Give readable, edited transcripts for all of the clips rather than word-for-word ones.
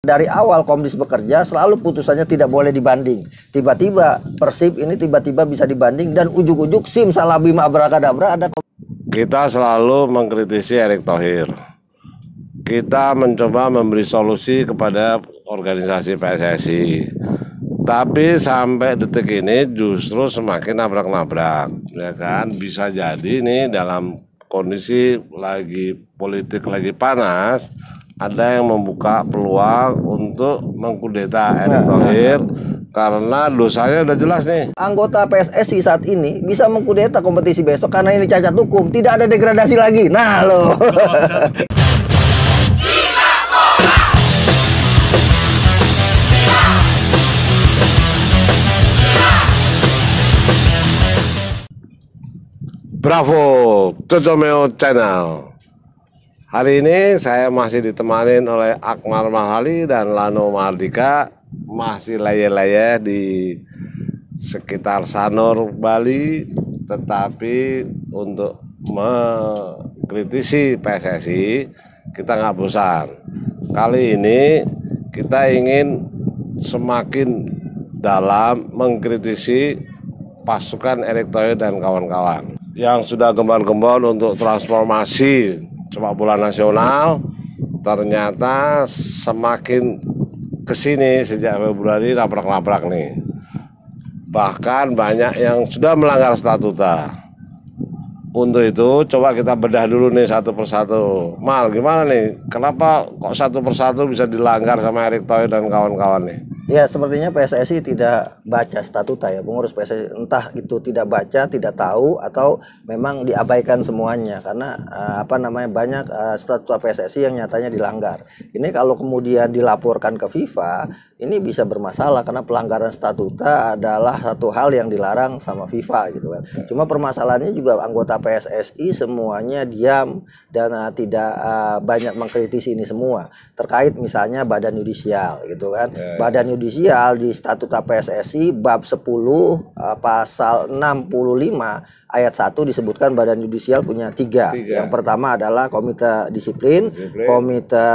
Dari awal Komdis bekerja selalu putusannya tidak boleh dibanding. Tiba-tiba Persib ini tiba-tiba bisa dibanding dan ujuk-ujuk simsalabim abrakadabra ada. Kita selalu mengkritisi Erick Thohir. Kita mencoba memberi solusi kepada organisasi PSSI. Tapi sampai detik ini justru semakin nabrak-nabrak, ya kan? Bisa jadi nih dalam kondisi politik lagi panas, ada yang membuka peluang untuk mengkudeta Erick Thohir karena dosanya udah jelas nih. Anggota PSSI saat ini bisa mengkudeta kompetisi besok karena ini cacat hukum, tidak ada degradasi lagi. Nah loh. Bravo, Cocomeo Channel. Hari ini saya masih ditemani oleh Akmal Mahali dan Lano Mardika, masih leye-leye di sekitar Sanur, Bali, tetapi untuk mengkritisi PSSI kita nggak bosan. Kali ini kita ingin semakin dalam mengkritisi pasukan Erick Thohir dan kawan-kawan yang sudah gembar-gembor untuk transformasi sepak bola nasional. Ternyata semakin kesini sejak Februari nabrak-nabrak nih. Bahkan banyak yang sudah melanggar statuta. Untuk itu coba kita bedah dulu nih satu persatu. Mal, gimana nih? Kenapa kok satu persatu bisa dilanggar sama Erick Thohir dan kawan-kawan nih? Ya, sepertinya PSSI tidak baca statuta ya, pengurus PSSI entah itu tidak baca, tidak tahu atau memang diabaikan semuanya karena banyak statuta PSSI yang nyatanya dilanggar. Ini kalau kemudian dilaporkan ke FIFA, ini bisa bermasalah karena pelanggaran statuta adalah satu hal yang dilarang sama FIFA gitu kan. Cuma permasalahannya juga anggota PSSI semuanya diam dan tidak banyak mengkritisi ini semua terkait misalnya badan yudisial gitu kan. Badan yudisial di statuta PSSI bab 10 pasal 65 ayat 1 disebutkan badan yudisial punya tiga. Yang pertama adalah komite disiplin, komite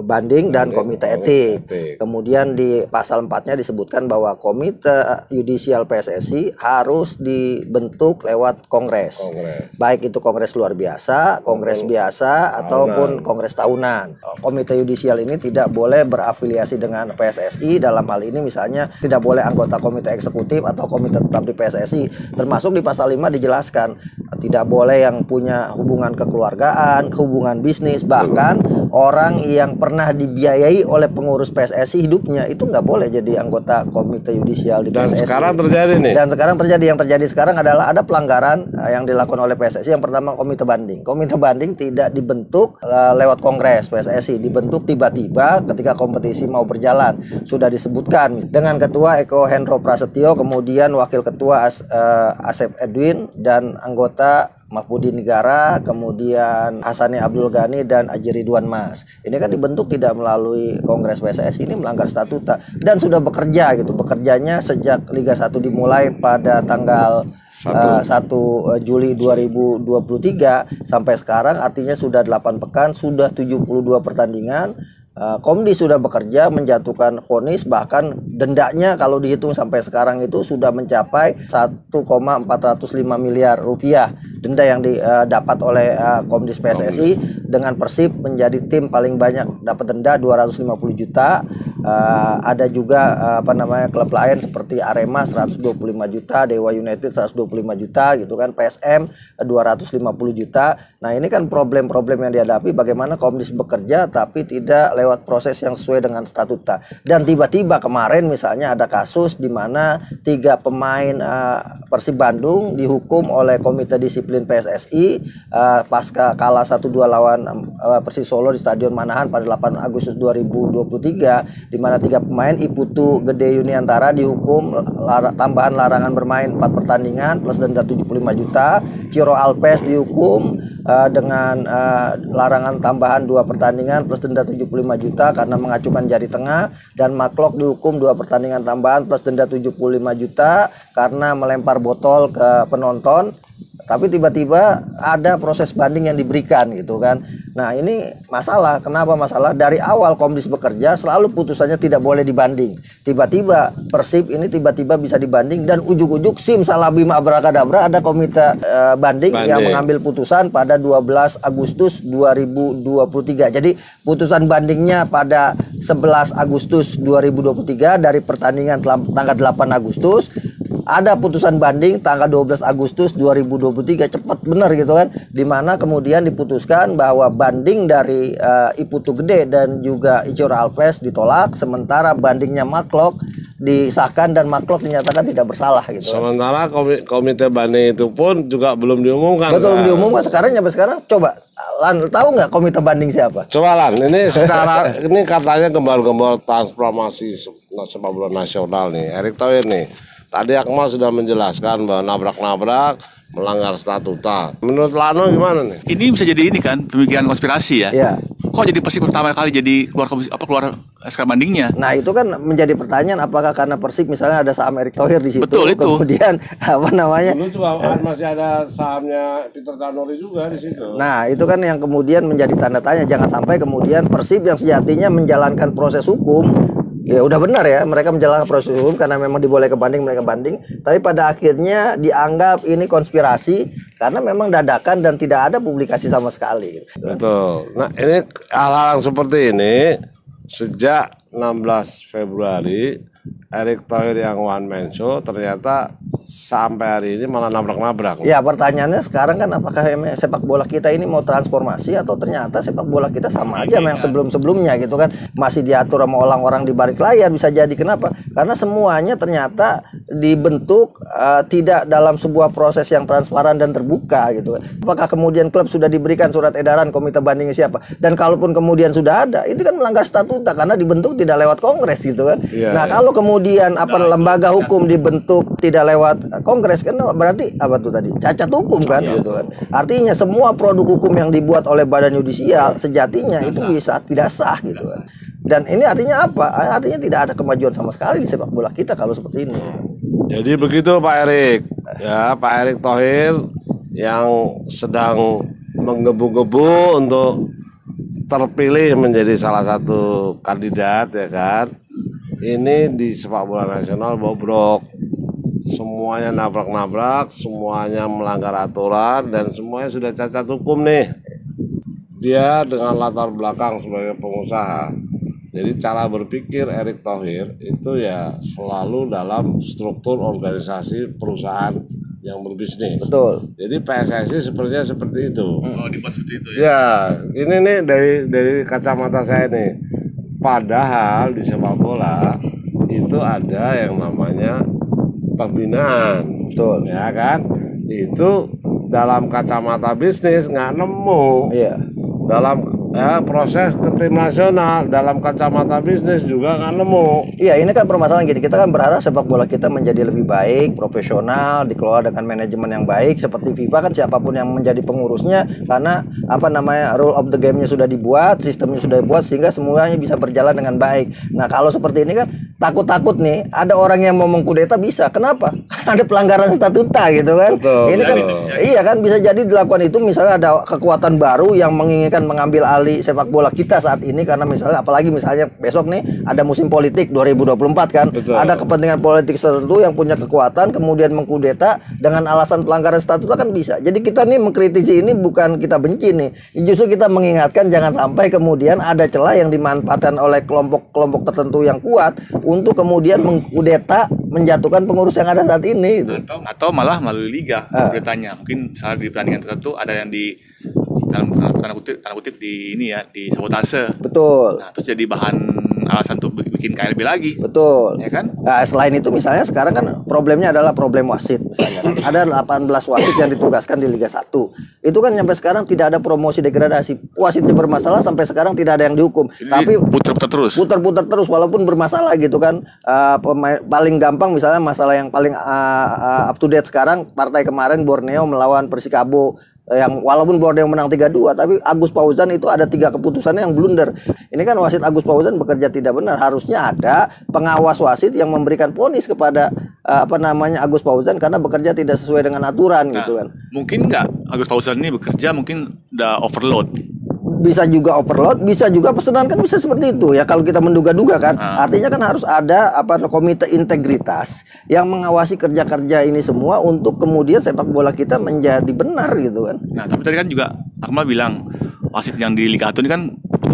banding, dan komite etik. Kemudian di pasal 4-nya disebutkan bahwa komite yudisial PSSI harus dibentuk lewat kongres. Baik itu kongres luar biasa, kongres biasa, ataupun kongres tahunan. Komite yudisial ini tidak boleh berafiliasi dengan PSSI. Dalam hal ini misalnya tidak boleh anggota komite eksekutif atau komite tetap di PSSI. Termasuk di pasal 5 dijelaskan tidak boleh yang punya hubungan kekeluargaan, hubungan bisnis, bahkan orang yang pernah dibiayai oleh pengurus PSSI hidupnya itu nggak boleh jadi anggota komite yudisial di PSSI. Dan sekarang terjadi nih. Dan sekarang terjadi, yang terjadi sekarang adalah ada pelanggaran yang dilakukan oleh PSSI. Yang pertama komite banding. Komite banding tidak dibentuk lewat kongres PSSI, dibentuk tiba-tiba ketika kompetisi mau berjalan. Sudah disebutkan dengan ketua Eko Hendro Prasetyo, kemudian wakil ketua Asep Edwin dan anggota Mahfudi Negara, kemudian Hasani Abdul Ghani dan Aji Ridwan Mas. Ini kan dibentuk tidak melalui Kongres PSSI, ini melanggar statuta dan sudah bekerja gitu. Bekerjanya sejak Liga 1 dimulai pada tanggal 1 Juli 2023 sampai sekarang, artinya sudah 8 pekan, sudah 72 pertandingan. Komdis sudah bekerja menjatuhkan vonis, bahkan dendanya kalau dihitung sampai sekarang itu sudah mencapai 1,405 miliar rupiah denda yang didapat oleh Komdis PSSI, dengan Persib menjadi tim paling banyak dapat denda 250 juta. Ada juga klub lain seperti Arema 125 juta, Dewa United 125 juta gitu kan, PSM 250 juta. Nah, ini kan problem-problem yang dihadapi, bagaimana Komdis bekerja tapi tidak lewat proses yang sesuai dengan statuta. Dan tiba-tiba kemarin misalnya ada kasus di mana 3 pemain Persib Bandung dihukum oleh Komite Disiplin PSSI pasca kalah 1-2 lawan Persis Solo di Stadion Manahan pada 8 Agustus 2023, di mana 3 pemain, Iputu Gede Yuniantara dihukum tambahan larangan bermain 4 pertandingan plus denda 75 juta, Ciro Alpes dihukum dengan larangan tambahan 2 pertandingan plus denda 75 juta karena mengacungkan jari tengah, dan Maklok dihukum 2 pertandingan tambahan plus denda 75 juta karena melempar botol ke penonton. tapi tiba-tiba ada proses banding yang diberikan gitu kan. Nah ini masalah. Kenapa masalah? Dari awal Komdis bekerja selalu putusannya tidak boleh dibanding. Tiba-tiba Persib ini tiba-tiba bisa dibanding dan ujuk-ujuk simsalabim abrakadabra ada komite banding yang mengambil putusan pada 12 Agustus 2023. Jadi putusan bandingnya pada 11 Agustus 2023 dari pertandingan tanggal 8 Agustus. Ada putusan banding tanggal 12 Agustus 2023, cepat benar gitu kan, dimana kemudian diputuskan bahwa banding dari Iputu Gede dan juga Icor Alves ditolak, sementara bandingnya Maklok disahkan dan Maklok dinyatakan tidak bersalah gitu. Sementara komite banding itu pun juga belum diumumkan. Belum diumumkan sekarang, sampai sekarang. Coba Lan, tahu nggak komite banding siapa? Coba Lan, ini secara ini katanya gembal-gembal transformasi sepak bola nasional nih, Erick Thohir nih. Tadi Akmal sudah menjelaskan bahwa nabrak-nabrak melanggar statuta. Menurut Lano gimana nih? Ini bisa jadi ini kan pemikiran konspirasi ya. Iya. Kok jadi Persib pertama kali jadi keluar SK bandingnya? Nah itu kan menjadi pertanyaan, apakah karena Persib misalnya ada saham Erick Thohir di situ? Betul, itu. Kemudian apa namanya? Dulu juga masih ada sahamnya Peter Tanuri juga di situ. Nah itu kan yang kemudian menjadi tanda tanya. Jangan sampai kemudian Persib yang sejatinya menjalankan proses hukum, ya udah benar ya, mereka menjalankan proses hukum karena memang dibolehkan banding, mereka banding, tapi pada akhirnya dianggap ini konspirasi karena memang dadakan dan tidak ada publikasi sama sekali. Betul. Nah ini hal-hal seperti ini sejak 16 Februari Erick Thohir yang one man show ternyata sampai hari ini malah nabrak-nabrak. Ya pertanyaannya sekarang kan, apakah sepak bola kita ini mau transformasi atau ternyata sepak bola kita sama aja sama yang sebelum-sebelumnya gitu kan, masih diatur sama orang-orang di balik layar. Bisa jadi kenapa? Karena semuanya ternyata dibentuk tidak dalam sebuah proses yang transparan dan terbuka gitu. Apakah kemudian klub sudah diberikan surat edaran komite bandingnya siapa? Dan kalaupun kemudian sudah ada, itu kan melanggar statuta karena dibentuk tidak lewat kongres gitu kan. Nah kalau kemudian lembaga hukum dibentuk tidak lewat kongres kan berarti apa tuh tadi? Cacat hukum kan gitu kan. Artinya semua produk hukum yang dibuat oleh badan yudisial sejatinya itu bisa tidak sah gitu kan. Dan ini artinya apa? Artinya tidak ada kemajuan sama sekali di sepak bola kita kalau seperti ini. Jadi begitu Pak Erick. Ya, Pak Erick Thohir yang sedang menggebu-gebu untuk terpilih menjadi salah satu kandidat ya kan. Ini di sepak bola nasional bobrok. Semuanya nabrak-nabrak, semuanya melanggar aturan dan semuanya sudah cacat hukum nih. Dia dengan latar belakang sebagai pengusaha. Jadi cara berpikir Erick Thohir itu ya selalu dalam struktur organisasi perusahaan yang berbisnis. Betul. Jadi PSSI sepertinya seperti itu. Oh, dibuat seperti itu ya. Ya, ini nih dari kacamata saya nih. Padahal di sepak bola itu ada yang namanya pembinaan. Betul. Ya kan? Itu dalam kacamata bisnis nggak nemu. Iya. Dalam proses ke tim nasional dalam kacamata bisnis juga nggak nemu. Iya, ini kan permasalahan gini, kita kan berharap sepak bola kita menjadi lebih baik, profesional, dikelola dengan manajemen yang baik. Seperti FIFA kan siapapun yang menjadi pengurusnya, karena apa namanya rule of the game-nya sudah dibuat, sistemnya sudah dibuat sehingga semuanya bisa berjalan dengan baik. Nah kalau seperti ini kan takut-takut nih ada orang yang mau mengkudeta bisa. Kenapa? Ada pelanggaran statuta gitu kan. Betul, ini kan iya kan bisa jadi dilakukan itu, misalnya ada kekuatan baru yang menginginkan mengambil alih sepak bola kita saat ini, karena misalnya apalagi misalnya besok nih ada musim politik 2024 kan. Betul. Ada kepentingan politik tertentu yang punya kekuatan kemudian mengkudeta dengan alasan pelanggaran statuta kan bisa. Jadi kita nih mengkritisi ini bukan kita benci nih, justru kita mengingatkan jangan sampai kemudian ada celah yang dimanfaatkan oleh kelompok-kelompok tertentu yang kuat untuk kemudian mengkudeta, menjatuhkan pengurus yang ada saat ini gitu. Atau malah melalui liga beritanya. Mungkin salah di pertandingan tertentu ada yang di dalam tanda kutip di ini ya, di sabotase. Betul. Nah, terus jadi bahan alasan untuk bikin KLB lagi. Betul. Ya kan? Nah, selain itu misalnya sekarang kan problemnya adalah problem wasit misalnya. Ada 18 wasit yang ditugaskan di Liga 1. Itu kan sampai sekarang tidak ada promosi degradasi. Wasitnya bermasalah sampai sekarang tidak ada yang dihukum. Jadi tapi putar-putar terus. Putar-putar terus walaupun bermasalah gitu kan. Paling gampang misalnya masalah yang paling up to date sekarang, partai kemarin Borneo melawan Persikabo, yang walaupun Borneo menang 3-2 tapi Agus Fauzan itu ada 3 keputusannya yang blunder. Ini kan wasit Agus Fauzan bekerja tidak benar. Harusnya ada pengawas wasit yang memberikan vonis kepada apa namanya Agus Fauzan karena bekerja tidak sesuai dengan aturan gitu kan. Mungkin nggak Agus Fauzan ini bekerja mungkin udah overload. Bisa juga overload, bisa juga pesanan kan bisa seperti itu ya kalau kita menduga-duga kan. Artinya kan harus ada komite integritas yang mengawasi kerja-kerja ini semua untuk kemudian sepak bola kita menjadi benar gitu kan. Nah, tapi tadi kan juga Akmal bilang wasit yang di Liga 1 ini kan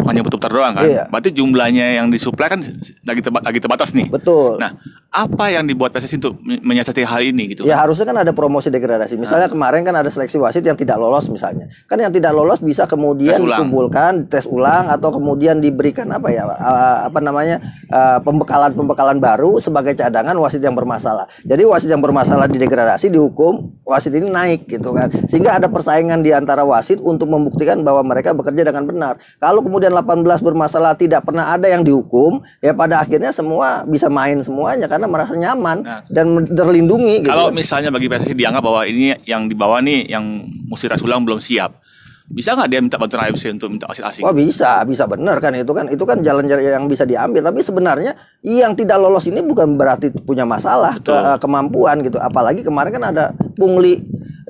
hanya putar doang kan. Iya. Berarti jumlahnya yang disuplai kan lagi terbatas nih. Betul. Nah, apa yang dibuat PSSI untuk menyiasati hal ini gitu? Ya harusnya kan ada promosi degradasi. Misalnya kemarin kan ada seleksi wasit yang tidak lolos misalnya. Kan yang tidak lolos bisa kemudian dikumpulkan, tes ulang atau kemudian diberikan pembekalan baru sebagai cadangan wasit yang bermasalah. Jadi wasit yang bermasalah didegradasi, dihukum, wasit ini naik gitu kan. Sehingga ada persaingan di antara wasit untuk membuktikan bahwa mereka bekerja dengan benar. Kalau kemudian 18 bermasalah tidak pernah ada yang dihukum, ya pada akhirnya semua bisa main semuanya karena merasa nyaman dan terlindungi. Kalau gitu. misalnya bagi PSSI dianggap bahwa ini yang di bawah nih yang mesti tes ulang belum siap, bisa nggak dia minta bantuan AFC untuk minta wasit asing? Oh bisa benar kan itu kan jalan-jalan yang bisa diambil. Tapi sebenarnya yang tidak lolos ini bukan berarti punya masalah kemampuan gitu. Apalagi kemarin kan ada pungli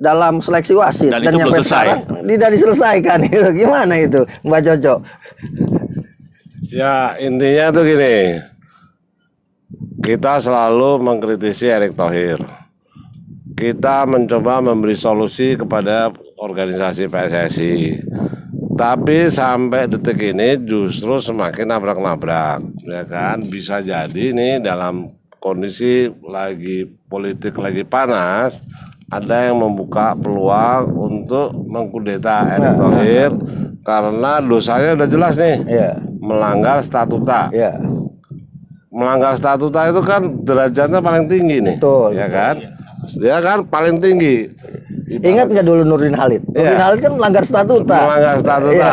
dalam seleksi wasit dan nyampe sekarang tidak diselesaikan. Gimana itu Mbak Jojo? Ya intinya tuh gini, kita selalu mengkritisi Erick Thohir. Kita mencoba memberi solusi kepada organisasi PSSI. Tapi sampai detik ini justru semakin nabrak-nabrak, ya kan? Bisa jadi nih dalam kondisi lagi politik lagi panas, ada yang membuka peluang untuk mengkudeta Erick Thohir karena dosanya udah jelas nih, melanggar statuta. Melanggar statuta itu kan derajatnya paling tinggi nih, ya kan? Dia kan paling tinggi. Ingat nggak dulu Nurdin Halid? Nurdin Halid kan melanggar statuta. Melanggar statuta.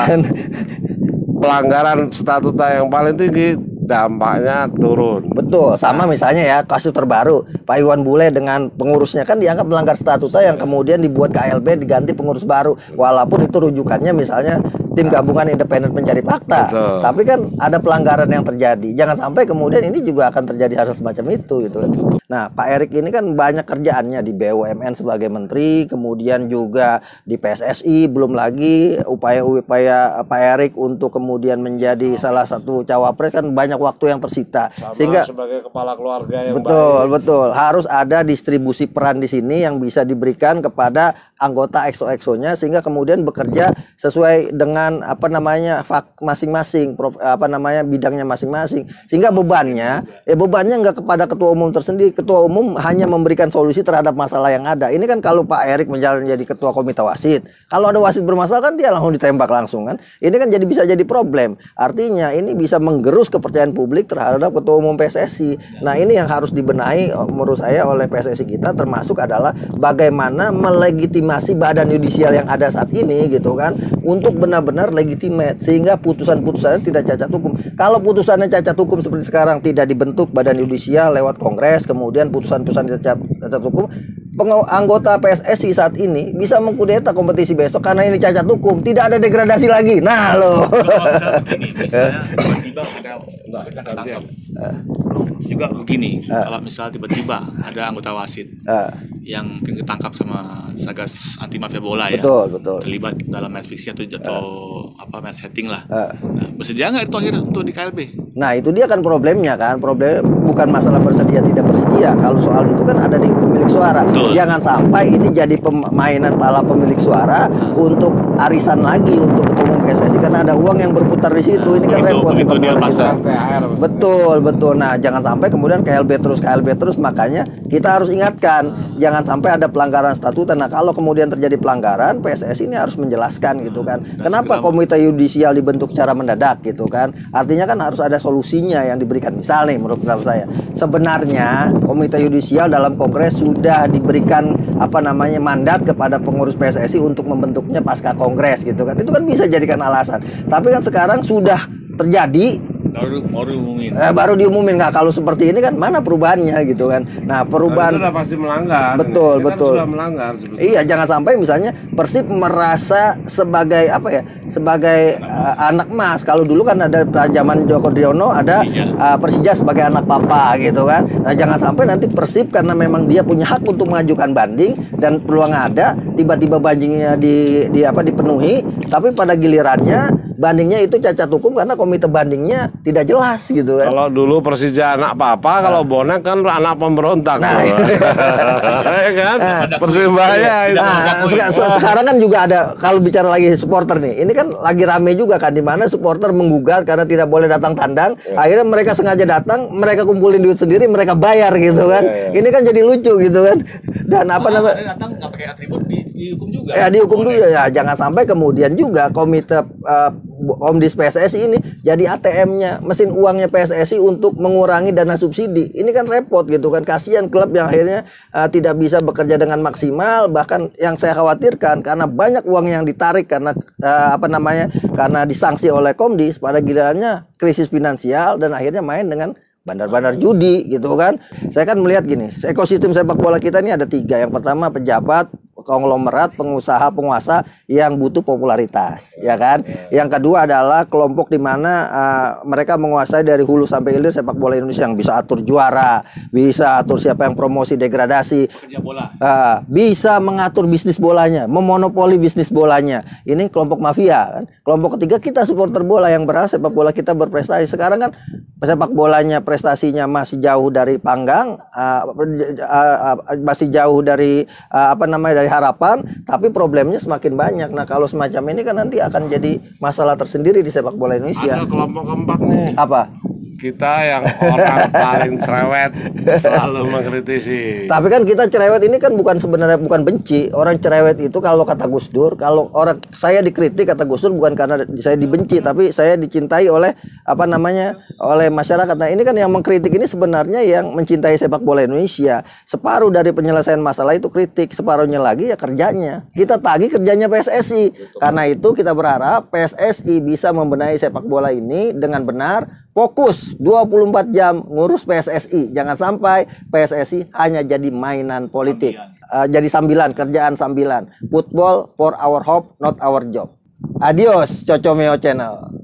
Pelanggaran statuta yang paling tinggi dampaknya turun. Betul, sama misalnya ya kasus terbaru Pak Iwan Bule dengan pengurusnya kan dianggap melanggar statuta yang kemudian dibuat KLB diganti pengurus baru. Walaupun itu rujukannya misalnya tim gabungan independen pencari fakta. Betul. Tapi kan ada pelanggaran yang terjadi. Jangan sampai kemudian ini juga akan terjadi hal semacam itu gitu. Nah, Pak Erick ini kan banyak kerjaannya di BUMN sebagai menteri, kemudian juga di PSSI, belum lagi upaya-upaya Pak Erick untuk kemudian menjadi salah satu cawapres kan banyak waktu yang tersita. Sama sehingga sebagai kepala keluarga yang betul harus ada distribusi peran di sini yang bisa diberikan kepada anggota EXO-EXO-nya sehingga kemudian bekerja sesuai dengan masing-masing bidangnya masing-masing sehingga bebannya nggak kepada ketua umum tersendiri. Ketua umum hanya memberikan solusi terhadap masalah yang ada. Ini kan kalau Pak Erick menjadi ketua komite wasit, kalau ada wasit bermasalah kan dia langsung ditembak langsung kan. Ini kan bisa jadi problem. Artinya ini bisa menggerus kepercayaan publik terhadap ketua umum PSSI. Nah, ini yang harus dibenahi menurut saya oleh PSSI kita, termasuk adalah bagaimana melegitimasi badan yudisial yang ada saat ini gitu kan untuk benar-benar legitimate sehingga putusan-putusannya tidak cacat hukum. Kalau putusannya cacat hukum seperti sekarang tidak dibentuk badan yudisial lewat kongres, kemudian putusan-putusan cacat hukum, anggota PSSI saat ini bisa mengkudeta kompetisi besok karena ini cacat hukum, tidak ada degradasi lagi. Nah, loh. Tiba-tiba ada ketangkap. Juga begini, kalau misalnya tiba-tiba ada anggota wasit yang ketangkap sama Satgas anti mafia bola betul. terlibat dalam match fixing atau match setting lah. Nah, bersedia nggak itu akhir untuk di KLB? Nah, itu dia kan problemnya kan. Problemnya bukan masalah bersedia tidak bersedia. Kalau soal itu kan ada di pemilik suara. Betul. Jangan sampai ini jadi permainan pala pemilik suara untuk arisan lagi untuk ketua umum PSSI karena ada uang yang berputar di situ. Ini kan repot. Itu dia pasar. Betul. Nah, jangan sampai kemudian KLB terus. Makanya kita harus ingatkan, jangan sampai ada pelanggaran statuta. Nah, kalau kemudian terjadi pelanggaran, PSSI ini harus menjelaskan gitu kan. Kenapa komite yudisial dibentuk secara mendadak gitu kan? Artinya kan harus ada solusinya yang diberikan. Misal nih menurut saya, sebenarnya komite yudisial dalam kongres sudah diberikan mandat kepada pengurus PSSI untuk membentuknya pasca kongres gitu kan. Itu kan bisa jadikan alasan. Tapi kan sekarang sudah terjadi baru diumumin. Baru diumumin. Nggak, kalau seperti ini kan mana perubahannya gitu kan. Nah, perubahan itu udah pasti melanggar. Betul, Kita betul. sudah melanggar sebetulnya. Iya, jangan sampai misalnya Persib merasa sebagai apa ya? Sebagai anak emas. Kalau dulu kan ada zaman Joko Driono ada Persija sebagai anak papa gitu kan. Nah, jangan sampai nanti Persib karena memang dia punya hak untuk mengajukan banding dan peluang ada, tiba-tiba bandingnya dipenuhi, tapi pada gilirannya bandingnya itu cacat hukum karena komite bandingnya tidak jelas gitu kan. Kalau dulu Persija anak papa, kalau bonek kan anak pemberontak. Nah, ya kan? Persibaya itu. Nah, sekarang kan juga ada, kalau bicara lagi supporter nih, ini kan lagi rame juga kan, di mana supporter menggugat karena tidak boleh datang tandang. Akhirnya mereka sengaja datang, mereka kumpulin duit sendiri, mereka bayar gitu kan. Ini kan jadi lucu gitu kan. Dan apa namanya? Datang nggak pakai atribut dihukum juga. Ya dihukum juga ya. Jangan sampai kemudian juga komite Komdis PSSI ini jadi ATM-nya, mesin uangnya PSSI untuk mengurangi dana subsidi. Ini kan repot gitu kan. Kasihan klub yang akhirnya tidak bisa bekerja dengan maksimal. Bahkan yang saya khawatirkan karena banyak uang yang ditarik karena karena disanksi oleh Komdis, pada gilirannya krisis finansial dan akhirnya main dengan bandar-bandar judi gitu kan. Saya kan melihat gini, ekosistem sepak bola kita ini ada 3. Yang pertama pejabat, konglomerat, pengusaha, penguasa yang butuh popularitas, ya kan. Yang kedua adalah kelompok di mana mereka menguasai dari hulu sampai hilir sepak bola Indonesia, yang bisa atur juara, bisa atur siapa yang promosi, degradasi, bola. bisa mengatur bisnis bolanya, memonopoli bisnis bolanya. Ini kelompok mafia kan. Kelompok ketiga kita supporter bola yang berharap sepak bola kita berprestasi. Sekarang kan sepak bolanya prestasinya masih jauh dari panggang, masih jauh dari dari harapan, tapi problemnya semakin banyak. Nah, kalau semacam ini kan nanti akan jadi masalah tersendiri di sepak bola Indonesia. Ada kelompok keempat nih. Apa? Kita yang orang paling cerewet selalu mengkritisi. Tapi kan kita cerewet ini kan sebenarnya bukan benci. Orang cerewet itu kalau kata Gus Dur, kalau saya dikritik kata Gus Dur bukan karena saya dibenci, tapi saya dicintai oleh oleh masyarakat. Nah, ini kan yang mengkritik ini sebenarnya yang mencintai sepak bola Indonesia. Separuh dari penyelesaian masalah itu kritik, separuhnya lagi ya kerjanya. Kita tagih kerjanya PSSI. Karena itu kita berharap PSSI bisa membenahi sepak bola ini dengan benar. Fokus 24 jam ngurus PSSI. Jangan sampai PSSI hanya jadi mainan politik. Jadi sambilan, kerjaan sambilan. Football for our hope, not our job. Adios, Cocomeo Channel.